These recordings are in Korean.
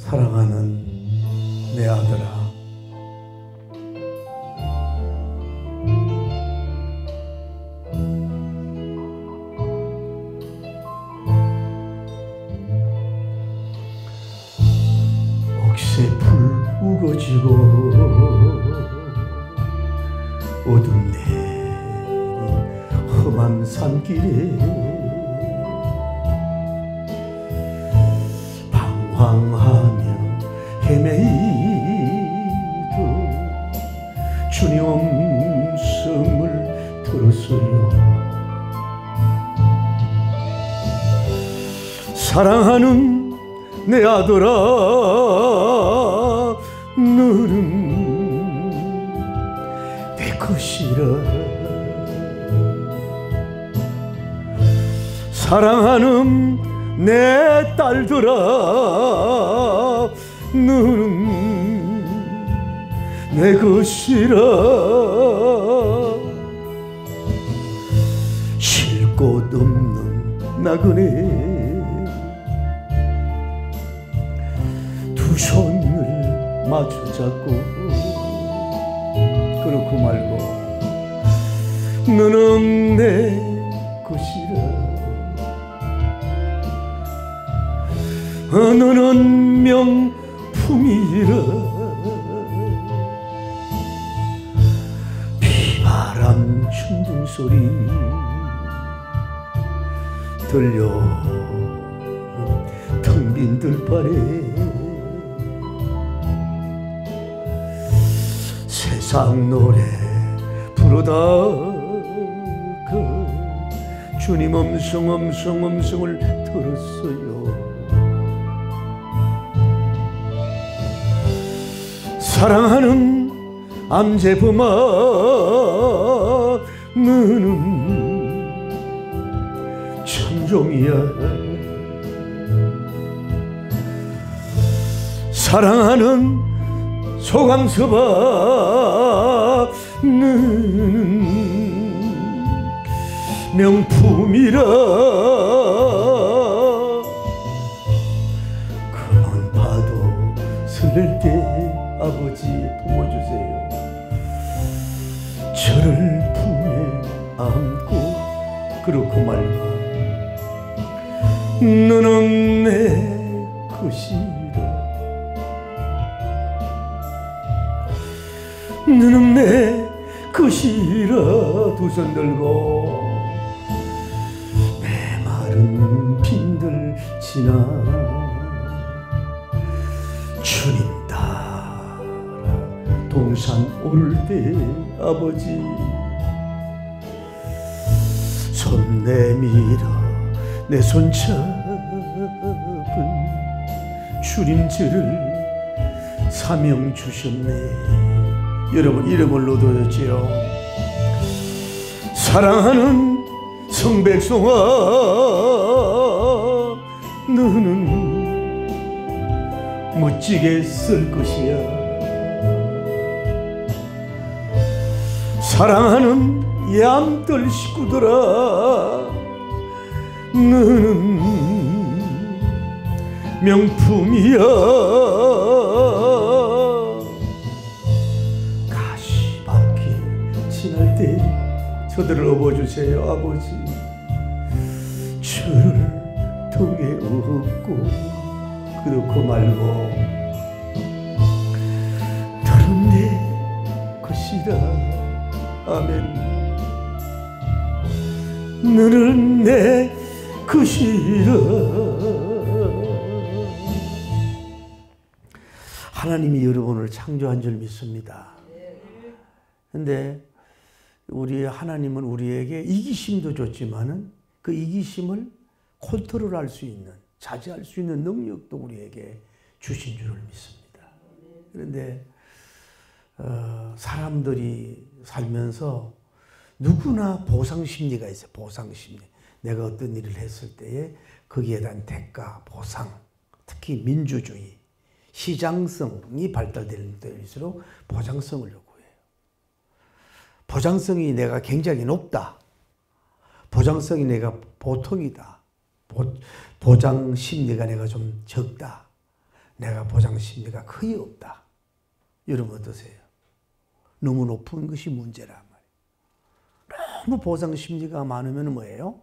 사랑하는 내 아들아, 억새 불 우거지고 어둠 내린 험한 산길에 방황하며 헤매이도 주님 음성을 들었어요. 사랑하는 내 아들아, 너는 내 것이라. 사랑하는 내 딸들아, 너는 내 것이라. 쉴 곳 없는 나그네 두 손을 마주 잡고 그렇고 말고 너는 내 것이라. 너는 명품이라. 비바람 춘둥 소리 들려 텅 빈 들판에 세상 노래 부르다가 주님 음성을 들었어요. 사랑하는 암제범아, 너는 천종이야. 사랑하는 소강서봐, 너는 명품이라. 그만 봐도 설렐 때 아버지 품어주세요. 저를 품에 안고 그렇고 말고 너는 내 것이라. 너는 내 것이라. 두 손 들고 메마른 빈들 지나 주님 동산 오를 때 아버지 손 내밀어 내 손 잡은 주님 저를 사명 주셨네. 여러분 이름을 넣어뒀지요. 사랑하는 성백성아, 너는 멋지게 쓸 것이야. 사랑하는 양들 식구들아, 너는 명품이야. 가시밭길 지날 때 저들을 업어주세요. 아버지 저를 등에 업고 그렇고 말고 너는 내 것이라. 아멘. 너는 내 것이라. 하나님이 여러분을 창조한 줄 믿습니다. 근데 우리 하나님은 우리에게 이기심도 줬지만은 그 이기심을 컨트롤할 수 있는, 자제할 수 있는 능력도 우리에게 주신 줄을 믿습니다. 그런데 사람들이 살면서 누구나 보상심리가 있어요. 보상심리. 내가 어떤 일을 했을 때에 거기에 대한 대가, 보상, 특히 민주주의, 시장성이 발달되는 때일수록 보장성을 요구해요. 보장성이 내가 굉장히 높다. 보장성이 내가 보통이다. 보장 심리가 내가 좀 적다. 내가 보상심리가 거의 없다. 여러분 어떠세요? 너무 높은 것이 문제란 말이에요. 너무 보상심리가 많으면 뭐예요?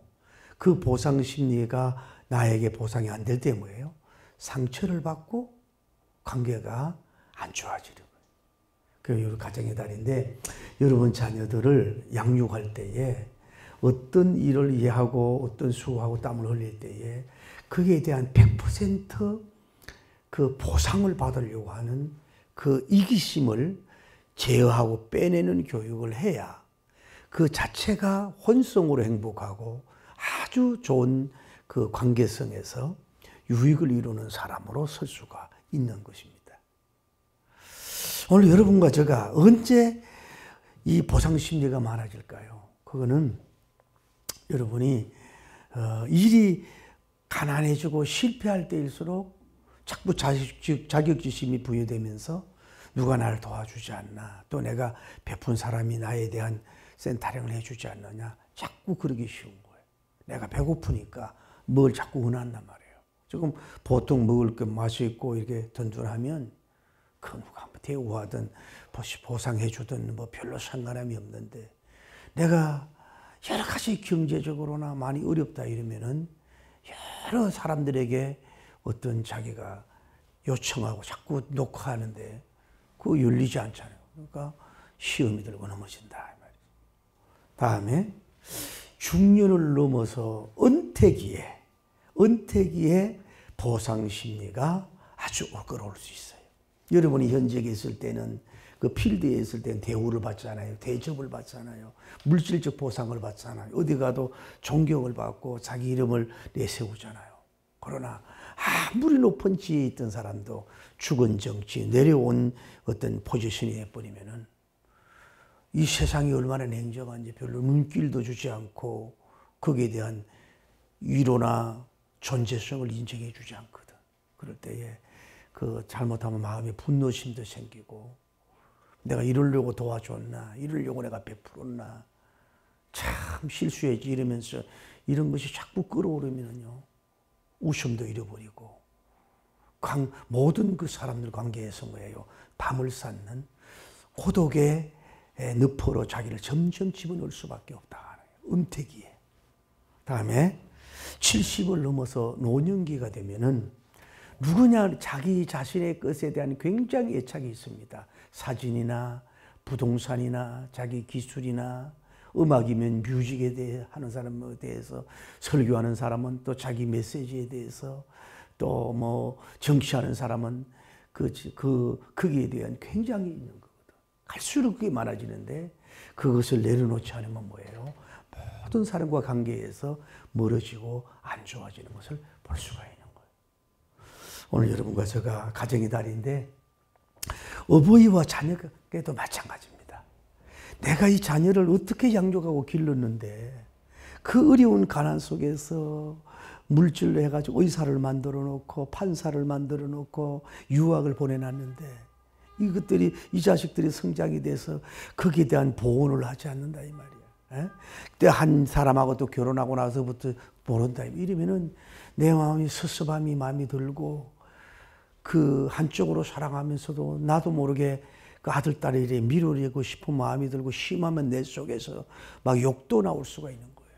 그 보상심리가 나에게 보상이 안 될 때 뭐예요? 상처를 받고 관계가 안 좋아지는 거예요. 그리고 가정의 달인데 여러분 자녀들을 양육할 때에 어떤 일을 이해하고 어떤 수고하고 땀을 흘릴 때에 거기에 대한 100% 그 보상을 받으려고 하는 그 이기심을 제어하고 빼내는 교육을 해야 그 자체가 혼성으로 행복하고 아주 좋은 그 관계성에서 유익을 이루는 사람으로 설 수가 있는 것입니다. 오늘 여러분과 제가 언제 이 보상심리가 많아질까요? 그거는 여러분이 일이 가난해지고 실패할 때일수록 자꾸 자격지심이 부여되면서 누가 나를 도와주지 않나, 또 내가 베푼 사람이 나에 대한 센타령을 해주지 않느냐, 자꾸 그러기 쉬운 거예요. 내가 배고프니까 뭘 자꾸 원한단 말이에요. 지금 보통 먹을 게 맛있고 이렇게 든든하면 그 누가 대우하든 보상해주든 뭐 별로 상관함이 없는데, 내가 여러 가지 경제적으로나 많이 어렵다 이러면은 여러 사람들에게 어떤 자기가 요청하고 자꾸 녹화하는데 그거 열리지 않잖아요. 그러니까 시험이 들고 넘어진다 이 말이죠. 다음에 중년을 넘어서 은퇴기에 보상심리가 아주 올거올 수 있어요. 여러분이 현직에 있을 때는 그 필드에 있을 때는 대우를 받잖아요. 대접을 받잖아요. 물질적 보상을 받잖아요. 어디 가도 존경을 받고 자기 이름을 내세우잖아요. 그러나 아무리 높은 지위에 있던 사람도 죽은 정치, 내려온 어떤 포지션이 해버리면은 이 세상이 얼마나 냉정한지 별로 눈길도 주지 않고 거기에 대한 위로나 존재성을 인정해 주지 않거든. 그럴 때에 그 잘못하면 마음에 분노심도 생기고, 내가 이러려고 도와줬나, 이러려고 내가 베풀었나, 참 실수했지 이러면서 이런 것이 자꾸 끌어오르면요 웃음도 잃어버리고 모든 그 사람들 관계에서 뭐예요? 밤을 쌓는 고독의 늪으로 자기를 점점 집어넣을 수밖에 없다. 은퇴기에. 다음에 70을 넘어서 노년기가 되면은 누구냐 자기 자신의 것에 대한 굉장히 애착이 있습니다. 사진이나 부동산이나 자기 기술이나 음악이면 뮤직에 대해 하는 사람에 대해서, 설교하는 사람은 또 자기 메시지에 대해서, 또 뭐 정치하는 사람은 거기에 대한 굉장히 있는 거거든. 갈수록 그게 많아지는데 그것을 내려놓지 않으면 뭐예요? 모든 사람과 관계에서 멀어지고 안 좋아지는 것을 볼 수가 있는 거예요. 오늘 여러분과 제가 가정의 달인데 어버이와 자녀에게도 마찬가지입니다. 내가 이 자녀를 어떻게 양육하고 길렀는데 그 어려운 가난 속에서 물질로 해가지고 의사를 만들어 놓고 판사를 만들어 놓고 유학을 보내놨는데 이것들이 이 자식들이 성장이 돼서 거기에 대한 보온을 하지 않는다 이 말이야. 그때 한 사람하고 또 결혼하고 나서부터 모른다 이러면은 내 마음이 섭섭함이 마음이 들고 그 한쪽으로 사랑하면서도 나도 모르게 그 아들, 딸이 밀어내고 싶은 마음이 들고 심하면 내 속에서 막 욕도 나올 수가 있는 거예요.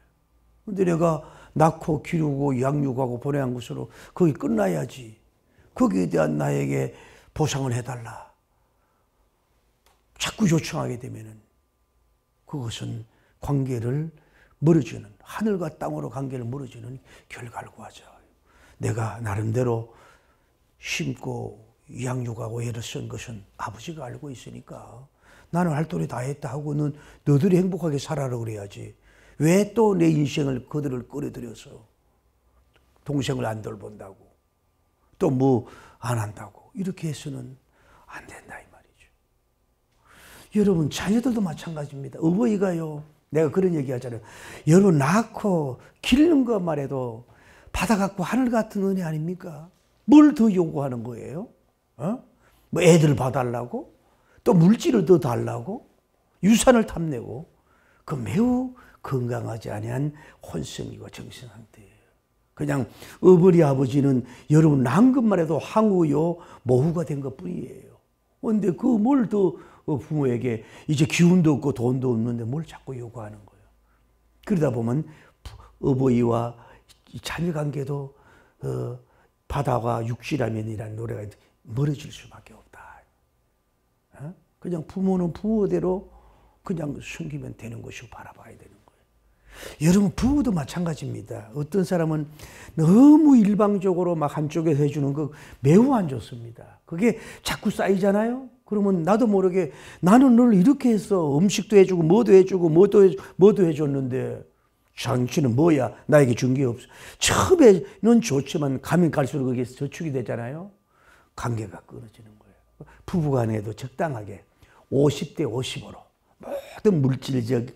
근데 내가 낳고 기르고 양육하고 보내한 것으로 거기 끝나야지. 거기에 대한 나에게 보상을 해달라. 자꾸 요청하게 되면은 그것은 관계를 멀어지는, 하늘과 땅으로 관계를 멀어지는 결과를 구하죠. 내가 나름대로 심고 양육하고 애를 쓴 것은 아버지가 알고 있으니까 나는 할 도리 다 했다 하고는 너들이 행복하게 살아라 그래야지. 왜 또 내 인생을 그들을 끌어들여서 동생을 안 돌본다고 또 뭐 안 한다고 이렇게 해서는 안 된다 이 말이죠. 여러분 자녀들도 마찬가지입니다. 어버이가요, 내가 그런 얘기 하잖아요. 여러분 낳고 기르는 것만 해도 받아갖고 하늘 같은 은혜 아닙니까? 뭘 더 요구하는 거예요? 뭐 애들 봐달라고? 또 물질을 더 달라고? 유산을 탐내고? 그 매우 건강하지 아니한 혼성이고 정신 상태예요. 그냥 어머니 아버지는 여러분 낳은 것만 해도 항우요 모후가 된 것뿐이에요. 그런데 그 뭘 더 부모에게 이제 기운도 없고 돈도 없는데 뭘 자꾸 요구하는 거예요. 그러다 보면 어버이와 자녀 관계도 바다와 육지라면이라는 노래가 멀어질 수밖에 없다. 그냥 부모는 부모대로 그냥 숨기면 되는 것이고 바라봐야 되는 거예요. 여러분 부부도 마찬가지입니다. 어떤 사람은 너무 일방적으로 막 한쪽에서 해주는 거 매우 안 좋습니다. 그게 자꾸 쌓이잖아요. 그러면 나도 모르게 나는 널 이렇게 했어. 음식도 해주고 뭐도 해주고 뭐도 해줬는데 당신은 뭐야? 나에게 준 게 없어. 처음에는 좋지만 가면 갈수록 그게 저축이 되잖아요. 관계가 끊어지는 거예요. 부부간에도 적당하게 50대 50으로 모든 물질적,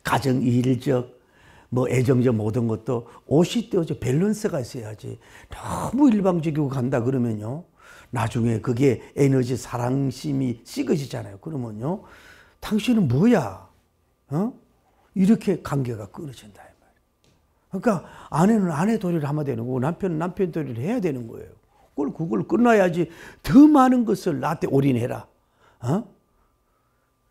가정 일적, 뭐 애정적 모든 것도 50대 50 밸런스가 있어야지. 너무 일방적이고 간다 그러면요. 나중에 그게 에너지, 사랑심이 식어지잖아요. 그러면요. 당신은 뭐야? 이렇게 관계가 끊어진다. 그러니까 아내는 아내 도리를 하면 되는 거고 남편은 남편 도리를 해야 되는 거예요. 그걸 끝나야지 더 많은 것을 나한테 올인해라.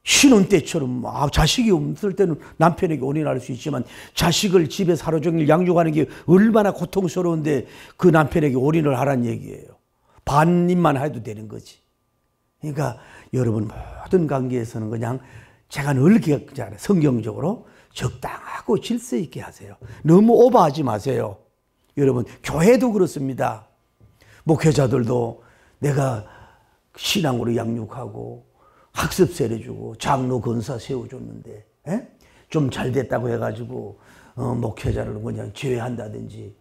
신혼 때처럼 자식이 없을 때는 남편에게 올인할 수 있지만 자식을 집에서 하루 종일 양육하는 게 얼마나 고통스러운데 그 남편에게 올인을 하라는 얘기예요. 반입만 해도 되는 거지. 그러니까 여러분 모든 관계에서는 그냥 제가 늘 기억하잖아요. 성경적으로 적당하고 질서 있게 하세요. 너무 오버하지 마세요. 여러분 교회도 그렇습니다. 목회자들도 내가 신앙으로 양육하고 학습세례 주고 장로 권사 세워줬는데 좀 잘 됐다고 해가지고 목회자를 그냥 제외한다든지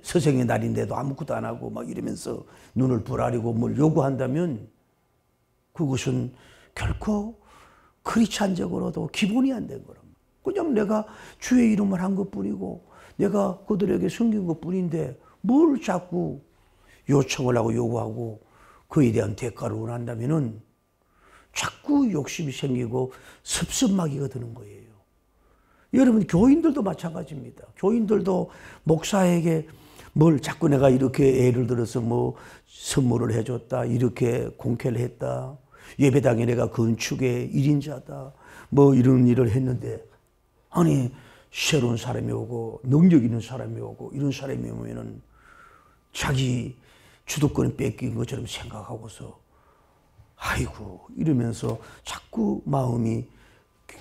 스승의 날인데도 아무것도 안 하고 막 이러면서 눈을 부라리고 뭘 요구한다면 그것은 결코 크리스찬적으로도 기본이 안 된 거랍니다. 그냥 내가 주의 이름을 한 것뿐이고 내가 그들에게 섬긴 것뿐인데 뭘 자꾸 요청을 하고 요구하고 그에 대한 대가를 원한다면은 자꾸 욕심이 생기고 섭섭마귀가 드는 거예요. 여러분 교인들도 마찬가지입니다. 교인들도 목사에게 뭘 자꾸 내가 이렇게 예를 들어서 뭐 선물을 해줬다, 이렇게 공개를 했다, 예배당에 내가 건축의 1인자다, 뭐 이런 일을 했는데 아니 새로운 사람이 오고 능력 있는 사람이 오고 이런 사람이 오면은 자기 주도권을 뺏긴 것처럼 생각하고서 아이고 이러면서 자꾸 마음이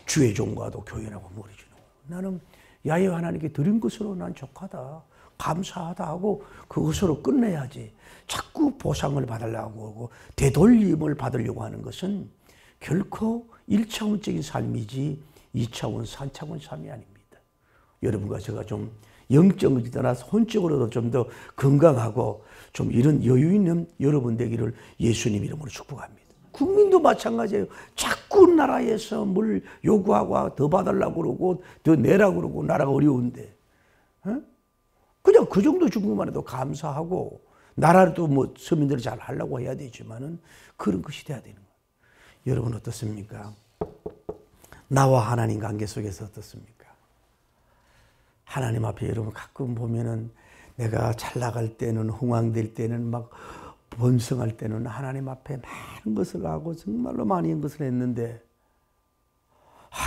주의 종과도 교연하고 멀어지는 거예요. 나는 야훼 하나님께 드린 것으로 난 족하다, 감사하다 하고 그것으로 끝내야지. 자꾸 보상을 받으려고 하고 되돌림을 받으려고 하는 것은 결코 1차원적인 삶이지 2차원, 3차원 삶이 아닙니다. 여러분과 제가 좀 영적을 떠나서 혼적으로도 좀 더 건강하고 좀 이런 여유 있는 여러분 되기를 예수님 이름으로 축복합니다. 국민도 마찬가지예요. 자꾸 나라에서 뭘 요구하고 더 받으려고 그러고 더 내라고 그러고 나라가 어려운데 그냥 그 정도 주고만 해도 감사하고 나라도 뭐 서민들이 잘 하려고 해야 되지만은 그런 것이 돼야 되는 거예요. 여러분 어떻습니까? 나와 하나님 관계 속에서 어떻습니까? 하나님 앞에 여러분 가끔 보면은 내가 잘 나갈 때는 흥황될 때는 막 번성할 때는 하나님 앞에 많은 것을 하고 정말로 많은 것을 했는데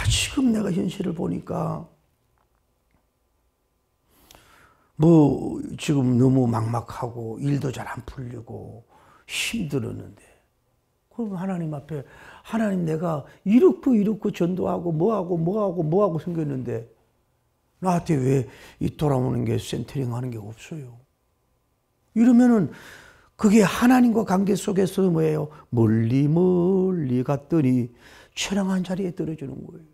지금 내가 현실을 보니까 뭐 지금 너무 막막하고 일도 잘 안 풀리고 힘들었는데 그럼 하나님 앞에 하나님 내가 이렇고 전도하고 뭐하고 생겼는데 나한테 왜 이 돌아오는 게 센터링 하는 게 없어요. 이러면은 그게 하나님과 관계 속에서 뭐예요? 멀리 갔더니 처량한 자리에 떨어지는 거예요.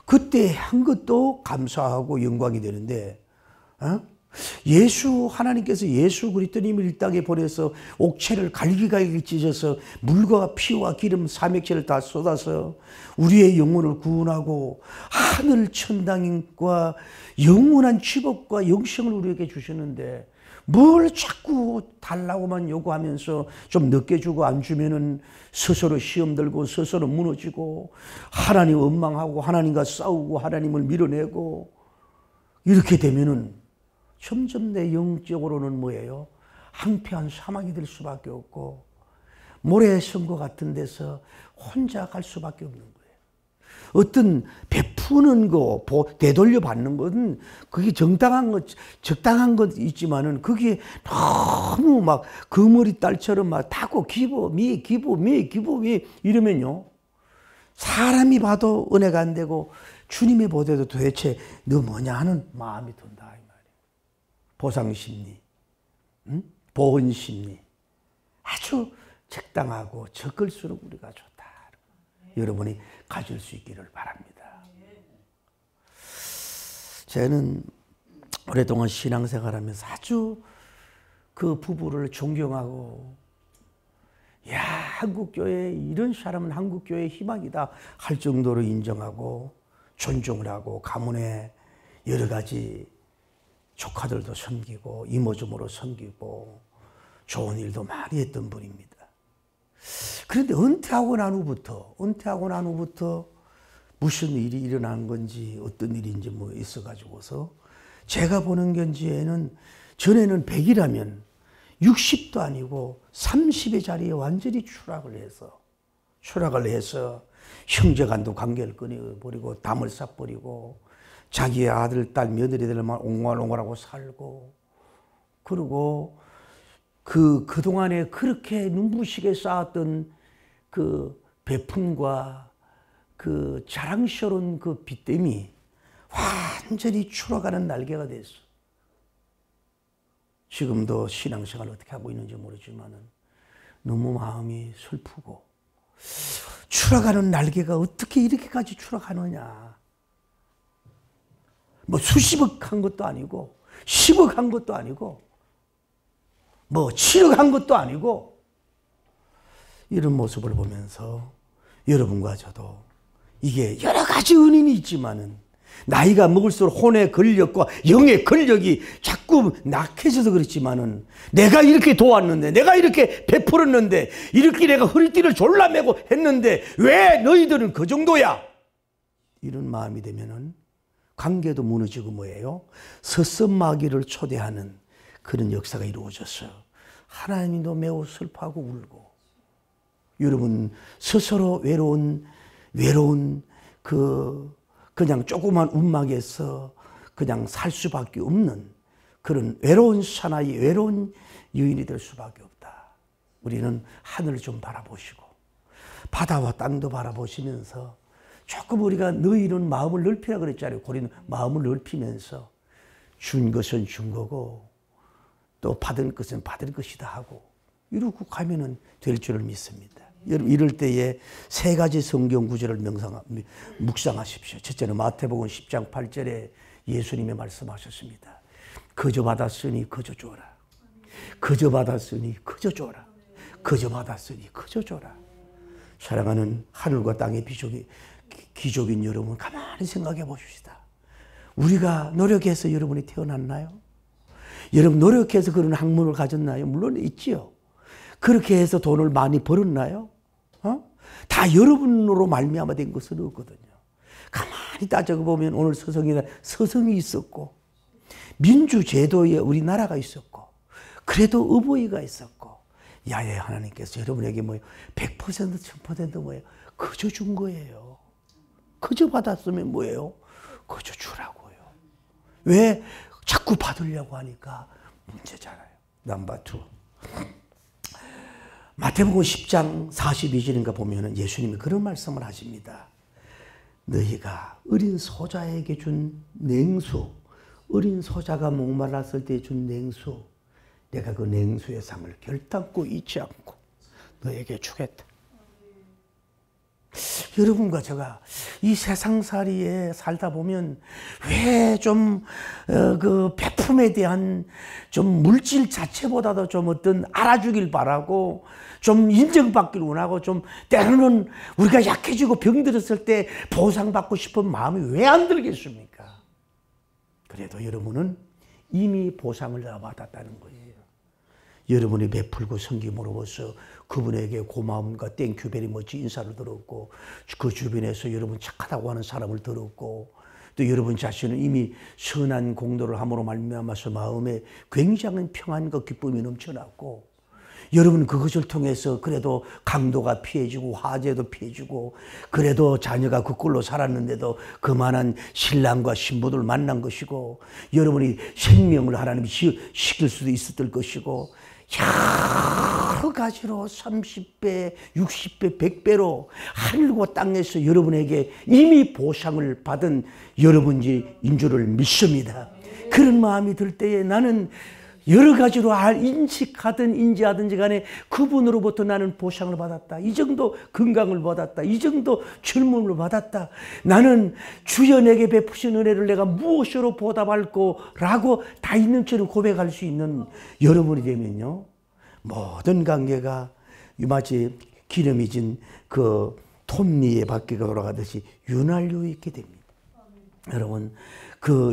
그때 한 것도 감사하고 영광이 되는데 하나님께서 예수 그리스도님을 이 땅에 보내서 옥체를 갈기갈기 찢어서 물과 피와 기름 삼액체를 다 쏟아서 우리의 영혼을 구원하고 하늘 천당과 영원한 축복과 영생을 우리에게 주셨는데 뭘 자꾸 달라고만 요구하면서 좀 늦게 주고 안 주면은 스스로 시험 들고 스스로 무너지고 하나님 원망하고 하나님과 싸우고 하나님을 밀어내고 이렇게 되면은 점점 내 영적으로는 뭐예요? 황폐한 사망이 될 수밖에 없고 모래성고 같은 데서 혼자 갈 수밖에 없는 거예요. 어떤 베푸는 거, 되돌려 받는 것은 그게 적당한 것 있지만은 그게 너무 막 거머리 딸처럼 막 타고 기부 이러면요. 사람이 봐도 은혜가 안 되고 주님이 보더라도 도대체 너 뭐냐 하는 마음이 든다 이 말이에요. 보상심리, 보은심리 아주 적당하고 적을수록 우리가 좋다. 여러분이 가질 수 있기를 바랍니다. 저는 오랫동안 신앙생활하면서 아주 그 부부를 존경하고 야, 한국교회 이런 사람은 한국교회의 희망이다 할 정도로 인정하고 존중을 하고 가문에 여러 가지 조카들도 섬기고 이모저모로 섬기고 좋은 일도 많이 했던 분입니다. 그런데 은퇴하고 난 후부터 무슨 일이 일어난 건지 어떤 일인지 뭐 있어가지고서 제가 보는 견지에는 전에는 100이라면 60도 아니고 30의 자리에 완전히 추락을 해서 형제간도 관계를 끊어버리고 담을 쌓버리고 자기의 아들, 딸, 며느리들만 옹알옹알하고 살고 그리고 그동안에 그렇게 눈부시게 쌓았던 그 베품과 그 자랑스러운 그 빛됨이 완전히 추락하는 날개가 됐어. 지금도 신앙생활을 어떻게 하고 있는지 모르지만 너무 마음이 슬프고 추락하는 날개가 어떻게 이렇게까지 추락하느냐. 뭐 수십억 한 것도 아니고 10억 한 것도 아니고 뭐 7억 한 것도 아니고 이런 모습을 보면서 여러분과 저도 이게 여러 가지 은인이 있지만은 나이가 먹을수록 혼의 권력과 영의 권력이 자꾸 낙해져서 그렇지만은 내가 이렇게 도왔는데 내가 이렇게 베풀었는데 이렇게 내가 허리띠를 졸라매고 했는데 왜 너희들은 그 정도야? 이런 마음이 되면은 관계도 무너지고 뭐예요? 서썸마귀를 초대하는 그런 역사가 이루어졌어요. 하나님도 매우 슬퍼하고 울고 여러분 스스로 외로운 그냥 조그만 움막에서 그냥 살 수밖에 없는 그런 외로운 사나이, 외로운 여인이 될 수밖에 없다. 우리는 하늘을 좀 바라보시고 바다와 땅도 바라보시면서 조금 우리가 너희는 마음을 넓히라 그랬잖아요. 우리는 마음을 넓히면서 준 것은 준 거고 또 받은 것은 받을 것이다 하고 이러고 가면은 될 줄을 믿습니다. 여러분 이럴 때에 세 가지 성경 구절을 묵상하십시오. 첫째는 마태복음 10장 8절에 예수님이 말씀하셨습니다. 거저 받았으니 거저 줘라. 거저 받았으니 거저 줘라. 거저 받았으니 거저 줘라. 사랑하는 하늘과 땅의 기족인 여러분 가만히 생각해 보십시다. 우리가 노력해서 여러분이 태어났나요? 여러분 노력해서 그런 학문을 가졌나요? 물론 있지요. 그렇게 해서 돈을 많이 벌었나요? 다 여러분으로 말미암아 된 것은 없거든요. 가만히 따져보면 오늘 서성이 있었고 민주제도에 우리나라가 있었고 그래도 어버이가 있었고 야외 하나님께서 여러분에게 뭐예요? 100% 1000% 뭐예요? 그저 준 거예요. 그저 받았으면 뭐예요? 그저 주라고요. 왜 자꾸 받으려고 하니까 문제잖아요. 넘버 2. 마태복음 10장 42절인가 보면은 예수님이 그런 말씀을 하십니다. 너희가 어린 소자에게 준 냉수, 어린 소자가 목말랐을 때 준 냉수, 내가 그 냉수의 상을 결단코 잊지 않고 너에게 주겠다. 여러분과 제가 이 세상살이에 살다 보면 왜 좀 그 베품에 대한 좀 물질 자체보다도 좀 어떤 알아주길 바라고 좀 인정받기를 원하고 좀 때로는 우리가 약해지고 병들었을 때 보상받고 싶은 마음이 왜 안 들겠습니까? 그래도 여러분은 이미 보상을 다 받았다는 거예요. 여러분이 베풀고 섬김으로써 그분에게 고마움과 땡큐 베리 머치 인사를 들었고 그 주변에서 여러분 착하다고 하는 사람을 들었고 또 여러분 자신은 이미 선한 공로를 함으로 말미암아서 마음에 굉장한 평안과 기쁨이 넘쳐났고, 여러분 그것을 통해서 그래도 강도가 피해지고 화재도 피해지고, 그래도 자녀가 그 꼴로 살았는데도 그만한 신랑과 신부들 만난 것이고, 여러분이 생명을 하나님이 시킬 수도 있었을 것이고, 여러 가지로 30배, 60배, 100배로 하늘과 땅에서 여러분에게 이미 보상을 받은 여러분인 줄을 믿습니다. 그런 마음이 들 때에 나는 여러 가지로 인식하든 인지하든지 간에 그분으로부터 나는 보상을 받았다. 이 정도 건강을 받았다. 이 정도 젊음을 받았다. 나는 주여 내게 베푸신 은혜를 내가 무엇으로 보답할꼬 라고 다 있는 채로 고백할 수 있는 여러분이 되면요, 모든 관계가 마치 기름이 진 그 톱니에 바퀴가 돌아가듯이 윤활유 있게 됩니다. 여러분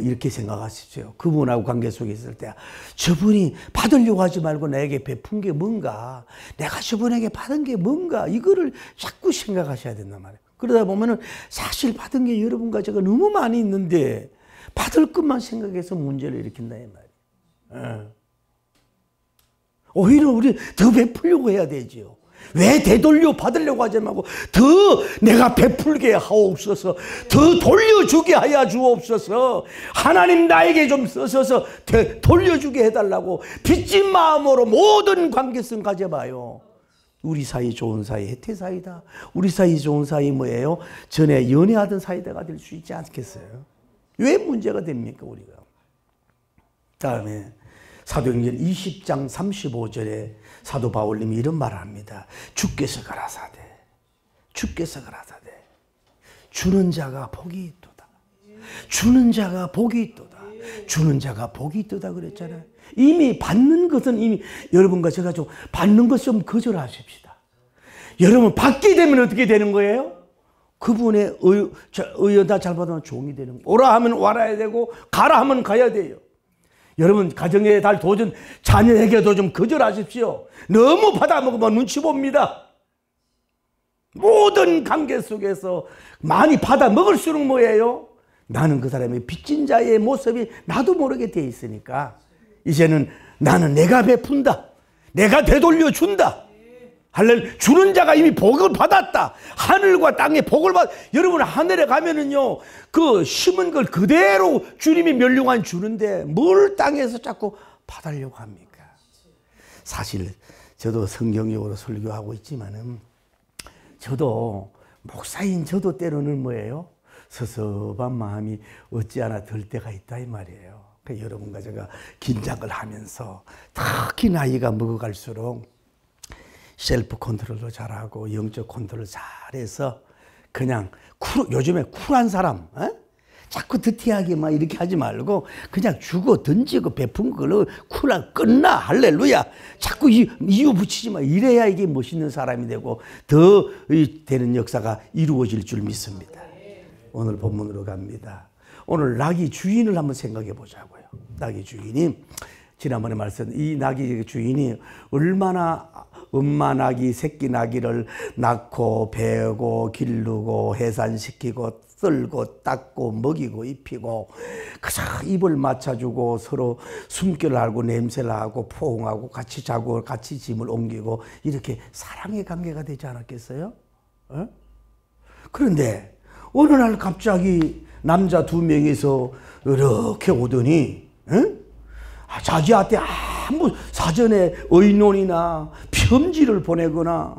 이렇게 생각하십시오. 그분하고 관계 속에 있을 때 저분이 받으려고 하지 말고 나에게 베푼 게 뭔가, 내가 저분에게 받은 게 뭔가, 이거를 자꾸 생각하셔야 된단 말이에요. 그러다 보면은 사실 받은 게 여러분과 제가 너무 많이 있는데 받을 것만 생각해서 문제를 일으킨다 이 말이에요. 오히려 우리 더 베풀려고 해야 되지요. 왜 되돌려 받으려고 하지 말고 더 내가 베풀게 하옵소서, 더 돌려주게 하여 주옵소서, 하나님 나에게 좀 써서 돌려주게 해달라고 빚진 마음으로 모든 관계성 가져봐요. 우리 사이 좋은 사이 혜태 사이다. 우리 사이 좋은 사이 뭐예요? 전에 연애하던 사이다가 될 수 있지 않겠어요? 왜 문제가 됩니까 우리가? 다음에 사도행전 20장 35절에 사도 바울님이 이런 말을 합니다. 주께서 가라사대 주는 자가 복이 있도다. 주는 자가 복이 있도다. 주는 자가 복이 있도다 그랬잖아요. 이미 받는 것은 이미 여러분과 제가 좀 받는 것 좀 거절하십시다. 여러분 받게 되면 어떻게 되는 거예요? 그분의 의여다 잘 받으면 종이 되는 거예요. 오라 하면 와라야 되고 가라 하면 가야 돼요. 여러분 가정의 달 도전, 자녀에게도 좀 거절하십시오. 너무 받아먹으면 눈치 봅니다. 모든 관계 속에서 많이 받아먹을수록 뭐예요? 나는 그 사람의 빚진 자의 모습이 나도 모르게 돼 있으니까 이제는 나는 내가 베푼다. 내가 되돌려 준다. 할렐루야. 주는 자가 이미 복을 받았다. 하늘과 땅에 복을 여러분 하늘에 가면은요, 그 심은 걸 그대로 주님이 멸류관 주는데 뭘 땅에서 자꾸 받으려고 합니까? 사실 저도 성경적으로 설교하고 있지만은 저도 목사인 저도 때로는 뭐예요? 섭섭한 마음이 어찌하나 들 때가 있다 이 말이에요. 그러니까 여러분과 제가 긴장을 하면서 특히 나이가 먹어갈수록 셀프 컨트롤도 잘하고 영적 컨트롤 잘해서 그냥 요즘에 쿨한 사람, 자꾸 드티하게 막 이렇게 하지 말고 그냥 주고 던지고 베푼 걸로 쿨하게 끝나. 할렐루야. 자꾸 이유 붙이지 마. 이래야 이게 멋있는 사람이 되고 더 되는 역사가 이루어질 줄 믿습니다. 오늘 본문으로 갑니다. 오늘 낙이 주인을 한번 생각해 보자고요. 낙이 주인이 지난번에 말씀, 이 낙이 주인이 얼마나 엄마 낙이 새끼 낙이를 낳고 배우고 기르고 해산시키고 쓸고 닦고 먹이고 입히고 그저 입을 맞춰주고 서로 숨결을 알고 냄새를 하고 포옹하고 같이 자고 같이 짐을 옮기고 이렇게 사랑의 관계가 되지 않았겠어요? 그런데 어느 날 갑자기 남자 2명이서 이렇게 오더니 자기한테 아무 사전에 의논이나 편지를 보내거나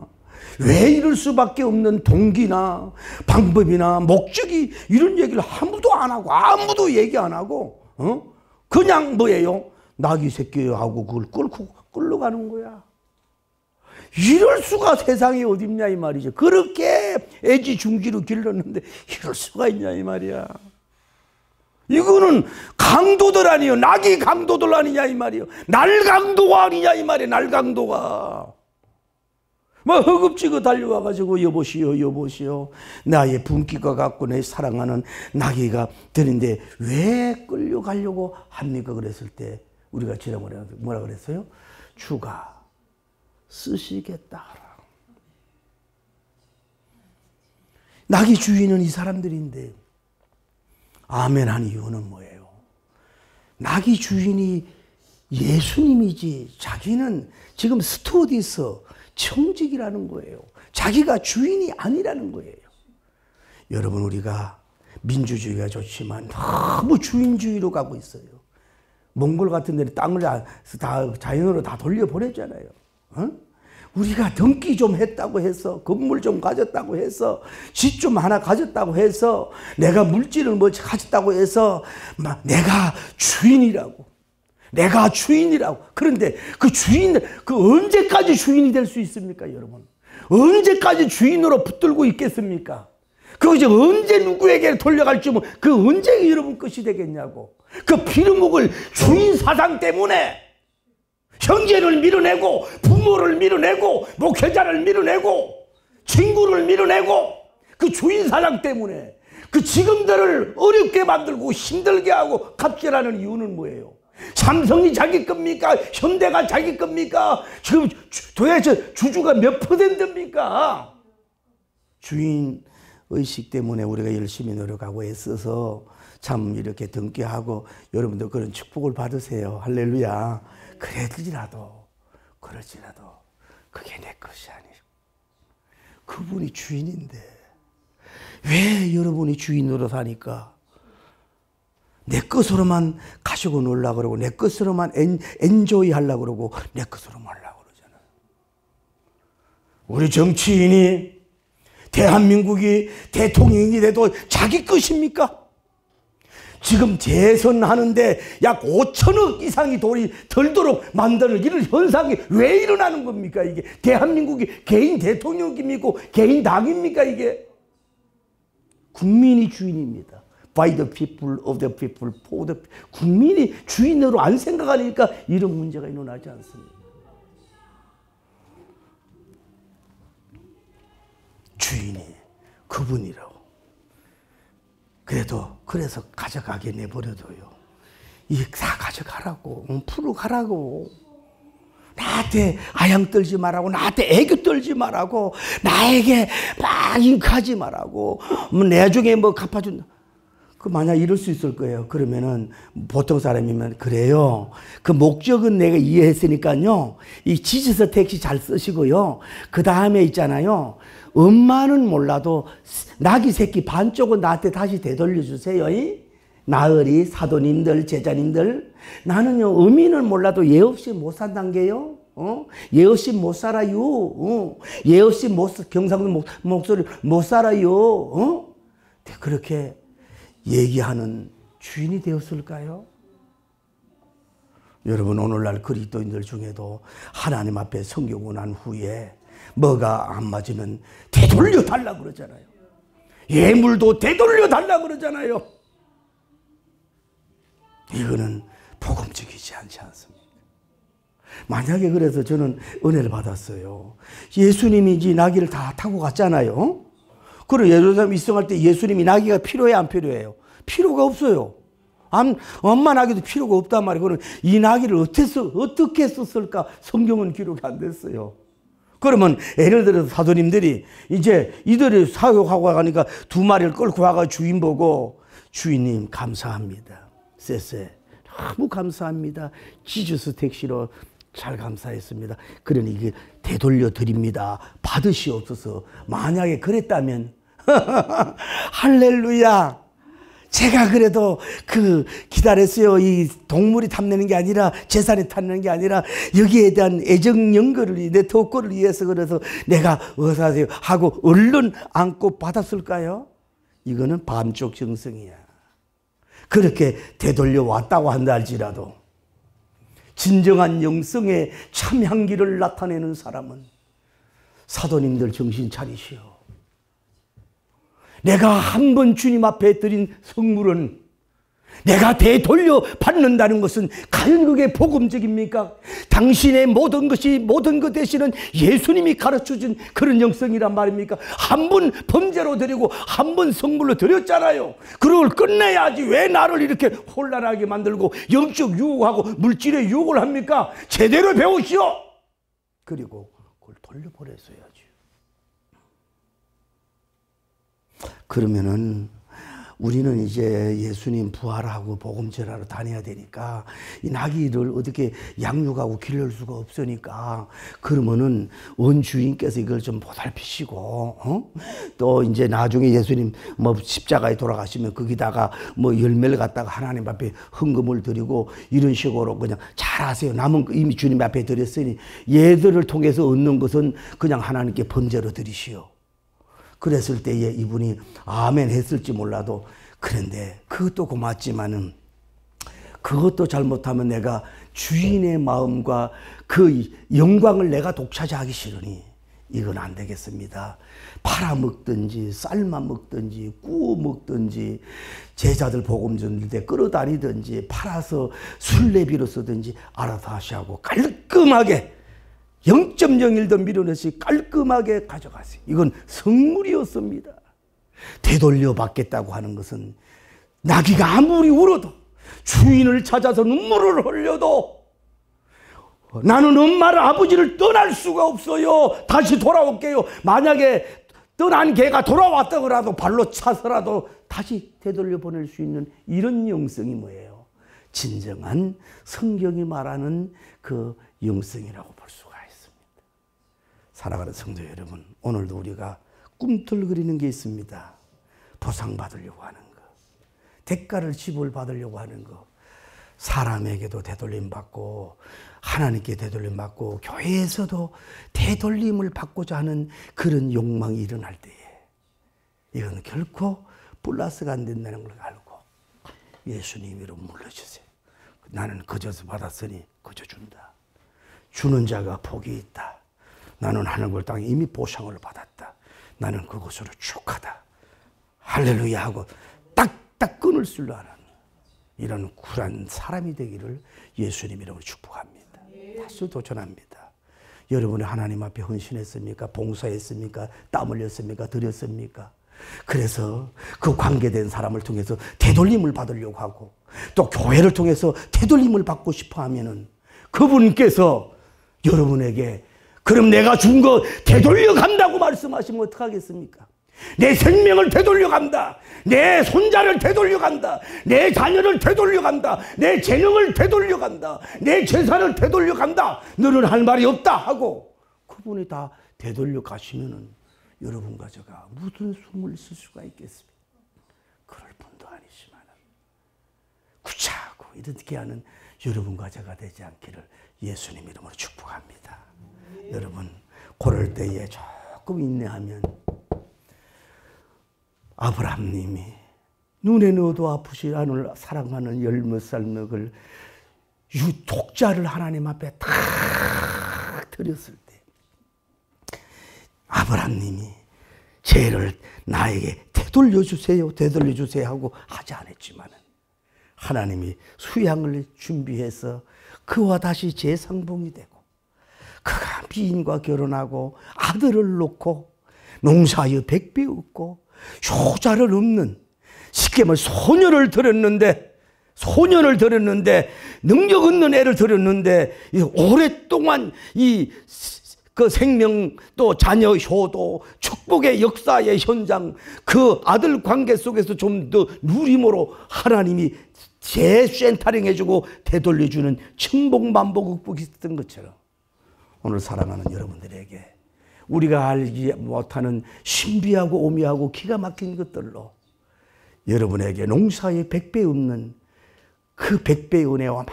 왜 이럴 수밖에 없는 동기나 방법이나 목적이 이런 얘기를 아무도 안 하고 아무도 얘기 안 하고 그냥 뭐예요? 낙이 새끼하고 그걸 끌고 끌러가는 거야. 이럴 수가 세상에 어딨냐 이 말이죠. 그렇게 애지중지로 길렀는데 이럴 수가 있냐 이 말이야. 이거는 강도들 아니에요. 낙이 강도들 아니냐 이 말이에요. 날강도가 아니냐 이 말이에요. 날강도가 뭐 허겁지겁 달려와가지고 여보시오 여보시오 나의 분기가 갖고 내 사랑하는 낙이가 되는데 왜 끌려가려고 합니까? 그랬을 때 우리가 지난번에 뭐라 그랬어요? 주가 쓰시겠다. 낙이 주인은 이 사람들인데 아멘 한 이유는 뭐예요? 낙이 주인이 예수님이지 자기는 지금 스튜어디스 청직이라는 거예요. 자기가 주인이 아니라는 거예요. 여러분, 우리가 민주주의가 좋지만 너무 주인주의로 가고 있어요. 몽골 같은 데는 땅을 다 자연으로 다 돌려보냈잖아요. 어? 우리가 등기 좀 했다고 해서, 건물 좀 가졌다고 해서, 집 좀 하나 가졌다고 해서, 내가 물질을 뭐 가졌다고 해서 막 내가 주인이라고, 내가 주인이라고. 그런데 그 주인, 그 언제까지 주인이 될 수 있습니까, 여러분? 언제까지 주인으로 붙들고 있겠습니까? 그거 이제 언제 누구에게 돌려갈지, 그 언제 여러분 것이 되겠냐고. 그 피르목을 주인 사상 때문에 형제를 밀어내고, 부모를 밀어내고, 목회자를 밀어내고, 친구를 밀어내고, 그 주인 사상 때문에 그 지금들을 어렵게 만들고 힘들게 하고 갑질하는 이유는 뭐예요? 삼성이 자기 겁니까? 현대가 자기 겁니까? 지금 도대체 주주가 몇 %입니까? 주인 의식 때문에 우리가 열심히 노력하고 애써서 참 이렇게 등기하고, 여러분들 그런 축복을 받으세요. 할렐루야. 그럴지라도 그게 내 것이 아니에요. 그분이 주인인데 왜 여러분이 주인으로 사니까 내 것으로만 가지고 놀려고 그러고, 내 것으로만 엔조이 하려고 그러고, 내 것으로만 하려고 그러잖아요. 우리 정치인이, 대한민국이 대통령이 돼도 자기 것입니까? 지금 재선하는데 약 5천억 이상이 돈이 들도록 만드는 이런 현상이 왜 일어나는 겁니까? 이게 대한민국이 개인 대통령입니까? 개인 당입니까? 이게 국민이 주인입니다. By the people, of the people, for the people. 국민이 주인으로 안 생각하니까 이런 문제가 일어나지 않습니다. 주인이 그분이라고. 그래서 가져가게 내버려둬요. 이게 다 가져가라고, 풀어가라고. 나한테 아양 떨지 말라고, 나한테 애교 떨지 말라고, 나에게 막 잉크하지 말라고, 나중에 뭐 갚아준다. 그 만약 이럴 수 있을 거예요. 그러면은 보통 사람이면 그래요. 그 목적은 내가 이해했으니까요. 이 지지서 택시 잘 쓰시고요. 그 다음에 있잖아요. 엄마는 몰라도 나귀 새끼 반쪽은 나한테 다시 되돌려 주세요. 나으리, 사도님들, 제자님들. 나는요, 의미는 몰라도 예 없이 못 산단 게요. 예 없이 못 살아요. 예 없이 경상도 목소리 못 살아요. 그렇게 얘기하는 주인이 되었을까요? 여러분, 오늘날 그리스도인들 중에도 하나님 앞에 성경을 난 후에 뭐가 안 맞으면 되돌려 달라 그러잖아요. 예물도 되돌려 달라 그러잖아요. 이거는 복음적이지 않지 않습니까? 만약에 그래서 저는 은혜를 받았어요. 예수님이 나귀를 다 타고 갔잖아요. 그리고 예루살렘 입성할 때 예수님이 나귀가 필요해요, 안 필요해요? 필요가 없어요. 엄마 나귀도 필요가 없단 말이에요. 그럼 이 나귀를 어떻게 썼을까? 성경은 기록이 안 됐어요. 그러면 예를 들어서 사도님들이 이제 이들이 사역하고 가니까 두 마리를 끌고 와가 주인 보고, 주인님 감사합니다. 쎄쎄 너무 감사합니다. 지주스 택시로 잘 감사했습니다. 그러니 이게 되돌려 드립니다. 받으시옵소서. 만약에 그랬다면 할렐루야. 제가 그래도 기다렸어요. 이 동물이 탐내는 게 아니라, 재산이 탐내는 게 아니라, 여기에 대한 애정 연결을, 내 덕고를 위해서 그래서 내가 어서하세요 하고 얼른 안고 받았을까요? 이거는 반쪽 정성이야. 그렇게 되돌려 왔다고 한다 할지라도 진정한 영성의 참 향기를 나타내는 사람은 사도님들 정신 차리시오. 내가 한 번 주님 앞에 드린 성물은 내가 되돌려 받는다는 것은 과연 그게 복음적입니까? 당신의 모든 것이 모든 것 되시는 예수님이 가르쳐준 그런 영성이란 말입니까? 한 번 범죄로 드리고 한 번 성물로 드렸잖아요. 그걸 끝내야지 왜 나를 이렇게 혼란하게 만들고 영적 유혹하고 물질의 유혹을 합니까? 제대로 배우시오. 그리고 그걸 돌려보내셔야지. 그러면은 우리는 이제 예수님 부활하고 복음 전하러 다녀야 되니까 이 나귀를 어떻게 양육하고 기를 수가 없으니까 그러면은 원 주인께서 이걸 좀 보살피시고 또 이제 나중에 예수님 뭐 십자가에 돌아가시면 거기다가 뭐 열매를 갖다가 하나님 앞에 헌금을 드리고 이런 식으로 그냥 잘하세요. 남은 이미 주님 앞에 드렸으니 얘들을 통해서 얻는 것은 그냥 하나님께 번제로 드리시오. 그랬을 때에 이분이 아멘 했을지 몰라도 그런데 그것도 고맙지만은 그것도 잘못하면 내가 주인의 마음과 그 영광을 내가 독차지하기 싫으니 이건 안 되겠습니다. 팔아먹든지 삶아 먹든지 구워 먹든지 제자들 복음 전할 때 끌어다니든지 팔아서 술래비로 쓰든지 알아서 하시고 깔끔하게 0.01도 밀어넣지 깔끔하게 가져가세요. 이건 성물이었습니다. 되돌려 받겠다고 하는 것은 나귀가 아무리 울어도 주인을 찾아서 눈물을 흘려도 나는 엄마를 아버지를 떠날 수가 없어요. 다시 돌아올게요. 만약에 떠난 개가 돌아왔다고 발로 차서라도 다시 되돌려 보낼 수 있는 이런 영성이 뭐예요? 진정한 성경이 말하는 그 영성이라고 볼 수가 있습니다. 사랑하는 성도 여러분, 오늘도 우리가 꿈틀거리는 게 있습니다. 보상받으려고 하는 거, 대가를 지불받으려고 하는 거, 사람에게도 되돌림 받고 하나님께 되돌림 받고 교회에서도 되돌림을 받고자 하는 그런 욕망이 일어날 때에 이건 결코 플러스가 안 된다는 걸 알고 예수님 이름 물러주세요. 나는 거저서 받았으니 거저 준다. 주는 자가 복이 있다. 나는 하늘과 땅에 이미 보상을 받았다. 나는 그것으로 축하다. 할렐루야 하고 딱딱 끊을 줄로 아는 이런 쿨한 사람이 되기를 예수님 이름으로 축복합니다. 다시 도전합니다. 여러분이 하나님 앞에 헌신했습니까? 봉사했습니까? 땀 흘렸습니까? 드렸습니까? 그래서 그 관계된 사람을 통해서 되돌림을 받으려고 하고 또 교회를 통해서 되돌림을 받고 싶어 하면은 그분께서 여러분에게 그럼 내가 준 거 되돌려 간다고 말씀하시면 어떡하겠습니까? 내 생명을 되돌려 간다. 내 손자를 되돌려 간다. 내 자녀를 되돌려 간다. 내 재능을 되돌려 간다. 내 재산을 되돌려 간다. 너는 할 말이 없다 하고 그분이 다 되돌려 가시면은 여러분과 제가 무슨 숨을 쓸 수가 있겠습니까? 그럴 분도 아니지만은 구차하고 이렇게 하는 여러분과 제가 되지 않기를 예수님 이름으로 축복합니다. 여러분 그럴 때에 조금 인내하면 아브라함님이 눈에 넣어도 아프지 않을 사랑하는 10살 넋을 독자를 하나님 앞에 탁 드렸을 때 아브라함님이 죄를 나에게 되돌려 주세요 하고 하지 않았지만 하나님이 수양을 준비해서 그와 다시 재상봉이 되고 그가 미인과 결혼하고 아들을 놓고 농사의 100배 얻고 효자를 얻는 쉽게 말해 소년을 들였는데 능력 없는 애를 들였는데 오랫동안 그 생명 또 자녀 효도 축복의 역사의 현장 그 아들 관계 속에서 좀 더 누림으로 하나님이 재센터링 해주고 되돌려주는 청복만복 극복이 있었던 것처럼 오늘 사랑하는 여러분들에게 우리가 알지 못하는 신비하고 오묘하고 기가 막힌 것들로 여러분에게 농사의 100배 없는 그 100배의 은혜와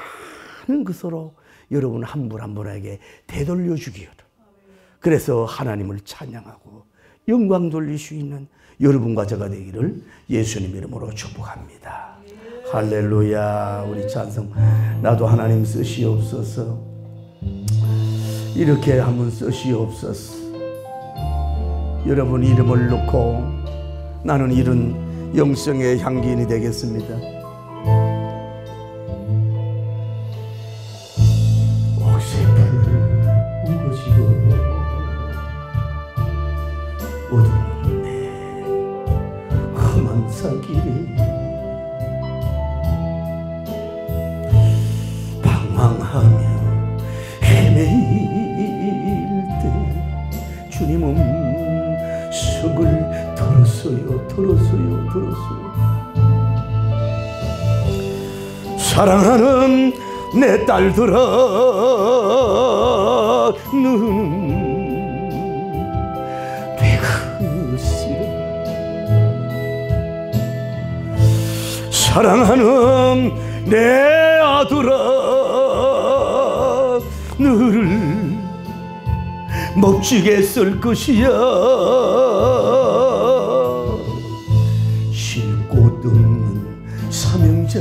많은 것으로 여러분 한 분 한 분에게 되돌려 주기를 그래서 하나님을 찬양하고 영광 돌릴 수 있는 여러분과 제가 되기를 예수님 이름으로 축복합니다. 할렐루야. 우리 찬송 나도 하나님 쓰시옵소서. 이렇게 한번 쓰시옵소서. 여러분 이름을 놓고 나는 이런 영성의 향기인이 되겠습니다. 옥새풀 우거지고 어두운데 험한 산길에 방황하며 헤매일 때 주님은 석을 들었어요. 사랑하는 내 딸들아, 너는 내 것이라. 사랑하는 내 아들아, 너를 멋지게 쓸 것이야. 쉴 곳 없는 사명자,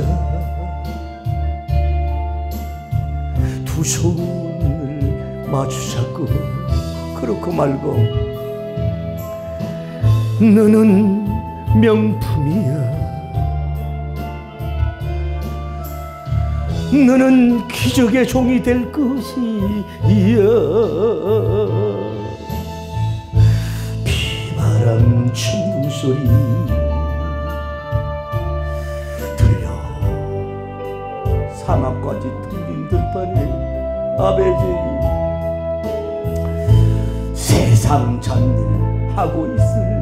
두 손을 마주 잡고 그렇고 말고, 너는 명품이야. 너는 기적의 종이 될 것이야. 비바람 천둥 소리 들려 사막까지 텅빈 들판에 아버지 세상 잡일 하고 있을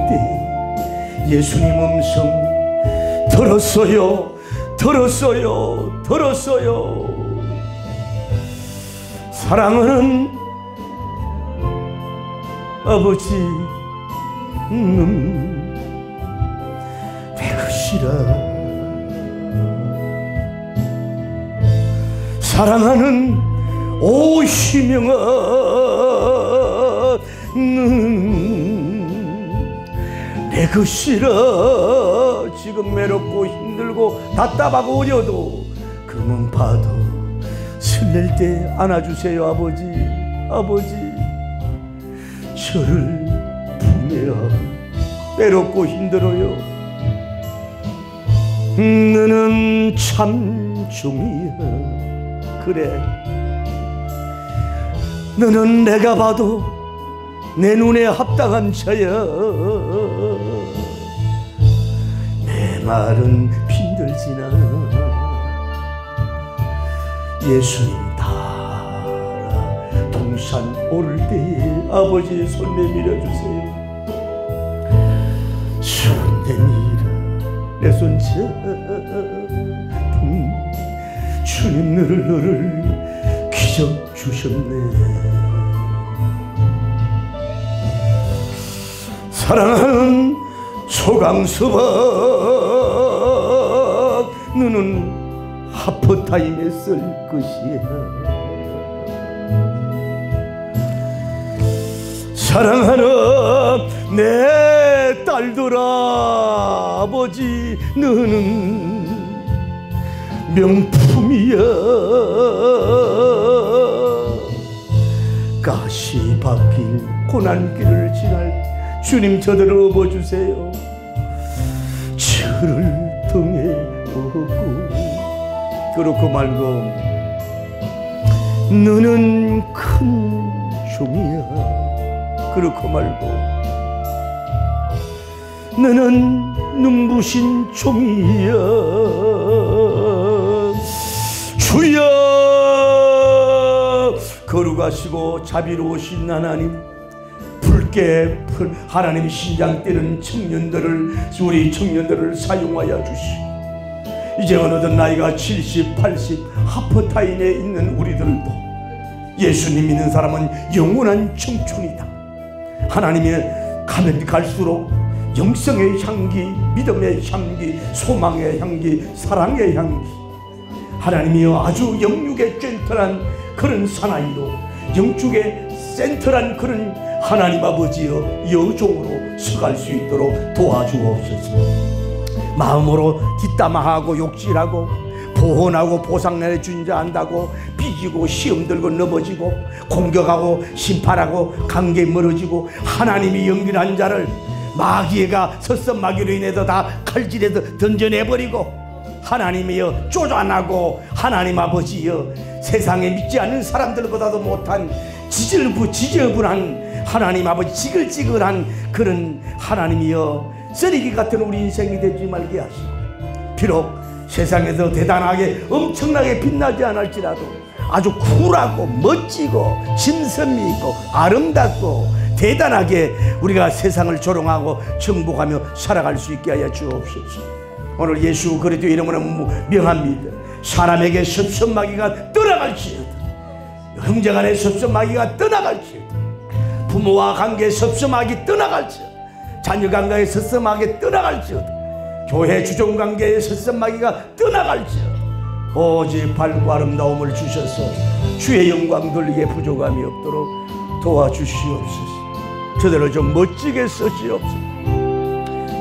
때 예수님 음성 들었어요. 들었어요. 들었어요. 사랑하는 아버지, 내 것이라. 사랑하는 오시명아, 내 것이라. 지금 외롭고 힘들고 답답하고 어려도 그만 봐도 설렐 때 안아주세요. 아버지, 아버지, 저를 품에야. 외롭고 힘들어요. 너는 참 종이야. 그래, 너는 내가 봐도 내 눈에 합당한 자야. 내 말은 빈들지나 예수님 따라 동산 오를 때에 아버지의 손 내밀어 주세요. 손 내밀어 내 손 잡음. 주님, 너를 기적 주셨네. 사랑하는 소강수박, 너는 하프타임에 쓸 것이야. 사랑하는 내 딸들아, 아버지, 너는 명품이야. 가시밭길 고난길을 지날 주님, 저들을 업어주세요. 저를 등에 업고. 그렇고 말고 너는 큰 종이야. 그렇고 말고 너는 눈부신 종이야. 주여, 거룩하시고 자비로우신 하나님, 붉게 하나님 신장 때는 청년들을, 우리 청년들을 사용하여 주시고, 이제 어느덧 나이가 70, 80 하프타임에 있는 우리들도 예수님 믿는 사람은 영원한 청춘이다. 하나님의 가면 갈수록 영성의 향기, 믿음의 향기, 소망의 향기, 사랑의 향기, 하나님이여 아주 영육의 젠틀한 그런 사나이로 영축의 센터란 그런 하나님 아버지여 여종으로 서갈 수 있도록 도와주옵소서. 마음으로 뒷담화하고 욕질하고 보hon하고 보상 내준 자 안다고 삐지고 시험 들고 넘어지고 공격하고 심판하고 관계 멀어지고 하나님이 연결한 자를 마귀가 설선마귀로 인해서 다 칼질해서 던져내버리고, 하나님이여 쪼잔하고 하나님 아버지여 세상에 믿지 않는 사람들보다도 못한 지저분한 하나님 아버지, 지글지글한 그런 하나님이여 쓰레기 같은 우리 인생이 되지 말게 하시고, 비록 세상에서 대단하게 엄청나게 빛나지 않을지라도 아주 쿨하고 멋지고 진선미 있고 아름답고 대단하게 우리가 세상을 조롱하고 정복하며 살아갈 수 있게 하여 주옵소서. 오늘 예수 그리스도 이름으로 명합니다. 사람에게 섭섭마귀가 떠나갈지어다. 형제간의 섭섭마귀가 떠나갈지어다. 부모와 관계의 섭섭마귀 떠나갈지어다. 자녀 관계의 섭섭마귀 떠나갈지어다. 교회 주종 관계의 섭섭마귀가 떠나갈지어다. 오직 밝고 아름다움을 주셔서 주의 영광 돌리기에 부족함이 없도록 도와주시옵소서. 저대로 좀 멋지게 쓰시옵소서.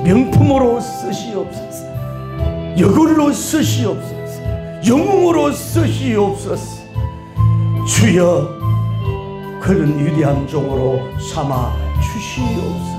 명품으로 쓰시옵소서. 여걸로 쓰시옵소서. 영웅으로 쓰시옵소서. 주여, 그런 위대한 종으로 삼아 주시옵소서.